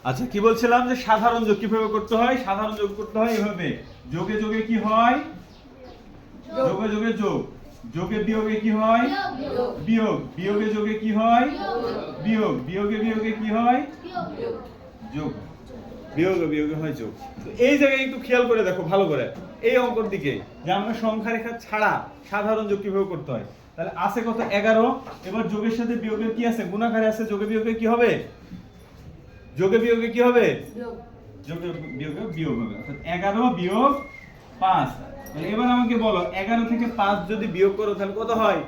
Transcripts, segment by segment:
আচ্ছা কি বলছিলাম যে সাধারণ যোগ কিভাবে করতে হয়? সাধারণ যোগ করতে হয় এভাবে, যোগে যোগে কি হয়? যোগে যোগে যোগ, যোগে বিয়োগে কি হয়? বিয়োগ, বিয়োগে যোগে কি হয়? বিয়োগ, বিয়োগে বিয়োগে কি হয়? যোগ, বিয়োগে বিয়োগে হয় যোগ। তো এই জায়গায় একটু খেয়াল করে দেখো ভালো করে, এই অঙ্কের দিকে যে আমরা সংখ্যা রেখা ছাড়া সাধারণ যোগ কিভাবে করতে হয়। তাহলে আছে কত? 11। এবার যোগের সাথে বিয়োগের কি আছে? গুণাকারে আছে। যোগে বিয়োগে কি হবে? যোগে বিয়োগে কি হবে? যোগে বিয়োগে বিয়োগ হবে। অর্থাৎ 11 বিয়োগ 5। তাহলে এবার আমাকে বলো 11 থেকে 5 যদি বিয়োগ করো তাহলে কত হয়?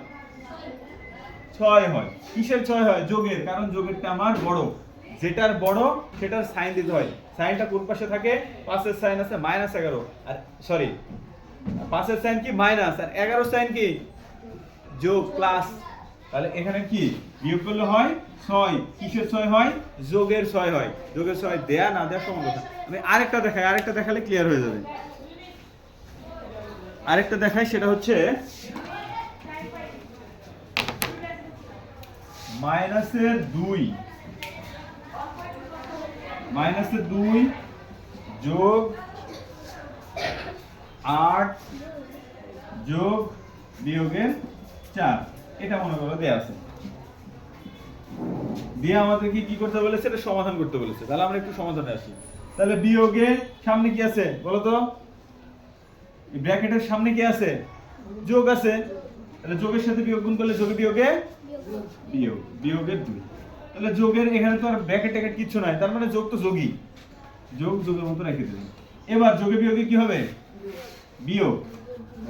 6 হয়। কিসের 6 হয়? যোগের, কারণ যোগেরটা আমার বড়। যেটার বড় সেটার সাইন দিতে হয়। সাইনটা কোন পাশে থাকে? 5 এর সাইন আছে -11, আর সরি 5 এর সাইন কি? মাইনাস, আর 11 সাইন কি? যোগ, প্লাস। তাহলে এখানে কি বিয়োগ করলে হয় 6। কিসের 6 হয়? যোগের 6 হয়। যোগের 6 দেয়া না দেয়া সমান কথা। আমি আরেকটা দেখাই, আরেকটা দেখালে ক্লিয়ার হয়ে যাবে। আরেকটা দেখাই, সেটা হচ্ছে -2 যোগ 8 যোগ বিয়োগের 4। এটা মনে করো দেয়া আছে, দিয়ে আমাদেরকে কি করতে বলেছে? এটা সমাধান করতে বলেছে। তাহলে আমরা একটু সমাধানে আসি। তাহলে বিয়োগে সামনে কি আছে বলো তো? এই ব্র্যাকেটের সামনে কি আছে? যোগ আছে। তাহলে যোগের সাথে বিয়োগ গুণ করলে যোগে বিয়োগে বিয়োগ, বিয়োগের 2। তাহলে যোগের এখানে তো আর ব্র্যাকেট ট্যাকেট কিছু নাই, তার মানে যোগ তো যোগই, যোগ যোগের মতো রেখে দেবেন। এবার যোগে বিয়োগে কি হবে? বিয়োগ,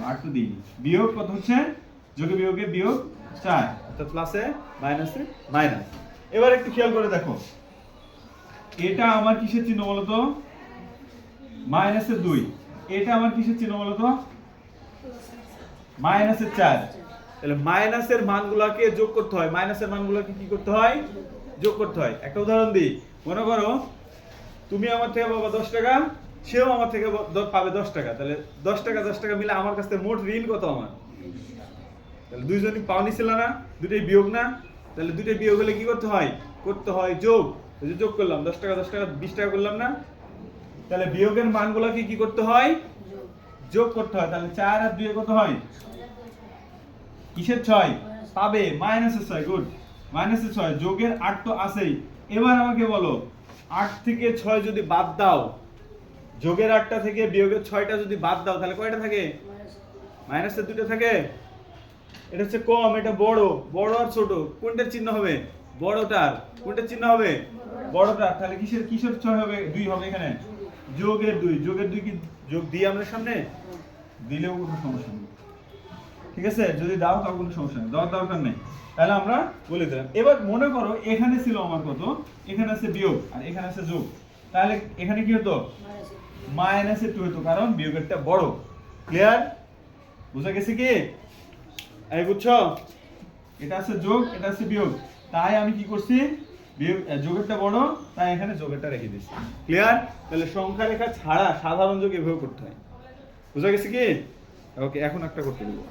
আর তো দিই বিয়োগ কত হচ্ছে? যোগে বিয়োগে বিয়োগ 4, অর্থাৎ প্লাসে মাইনাসে মাইনাস। এবার একটু খেয়াল করে দেখো, এটা আমার কিসের চিহ্ন বলতো? -2। এটা আমার কিসের চিহ্ন বলতো? -4। তাহলে মাইনাসের মানগুলোকে যোগ করতে হয়। মাইনাসের মানগুলোকে কি করতে হয়? যোগ করতে হয়। একটা উদাহরণ দিই, মনে করো তুমি আমার থেকে পাবা 10 টাকা, সেও আমার থেকে পাবে 10 টাকা। তাহলে 10 টাকা 10 টাকা মিলে আমার কাছ থেকে মোট ঋণ কত আমার? তাহলে দুইজনই পাওনি ছিল না? দুটোই বিয়োগ না? তাহলে দুটোই বিয়োগ হলে কি করতে হয়? করতে হয় যোগ। এই যে যোগ করলাম 10 টাকা 10 টাকা 20 টাকা করলাম না? তাহলে বিয়োগের মানগুলোকে কি করতে হয়? যোগ করতে হয়। তাহলে 4 আর 2 কত হয়? কিসের 6? পাবে মাইনাসের 6। গুড, মাইনাসের 6। যোগের 8 তো আছেই। এবার আমাকে বলো 8 থেকে 6 যদি বাদ দাও, যোগের 8টা থেকে বিয়োগের 6টা যদি বাদ দাও তাহলে কয়টা থাকে? মাইনাসের 2টা থাকে। এটা হচ্ছে কম, এটা বড়। বড় আর ছোট কোনটার চিহ্ন হবে? বড়টার। কোনটার চিহ্ন হবে? বড়টার। তাহলে কিসের কিসের 6 হবে? 2 হবে এখানে। যোগের 2। যোগের 2 কি যোগ দিই আমরা সামনে? দিলেও কোনো সমস্যা নেই, ঠিক আছে? যদি দাও তাও কোনো সমস্যা নেই, দেওয়ার দরকার নেই। তাহলে আমরা বলে দিলাম। এবার মনে করো এখানে ছিল আমার কত? এখানে আছে বিয়োগ আর এখানে আছে যোগ। তাহলে এখানে কি হতো? -2 হতো, কারণ বিয়োগেরটা বড়। ক্লিয়ার? বুঝা গেছে কি? এই বুঝছো? এটা আছে যোগ, এটা আছে বিয়োগ। তাই আমি কি করছি? বিয়োগ যোগেরটা বড়, তাই এখানে যোগেরটা রেখে দিয়েছি। ক্লিয়ার? তাহলে সংখ্যা রেখা ছাড়া সাধারণ যোগ এভাবে করতে হয়। বুঝা গেছে কি? ওকে, এখন একটা করতে দেবো।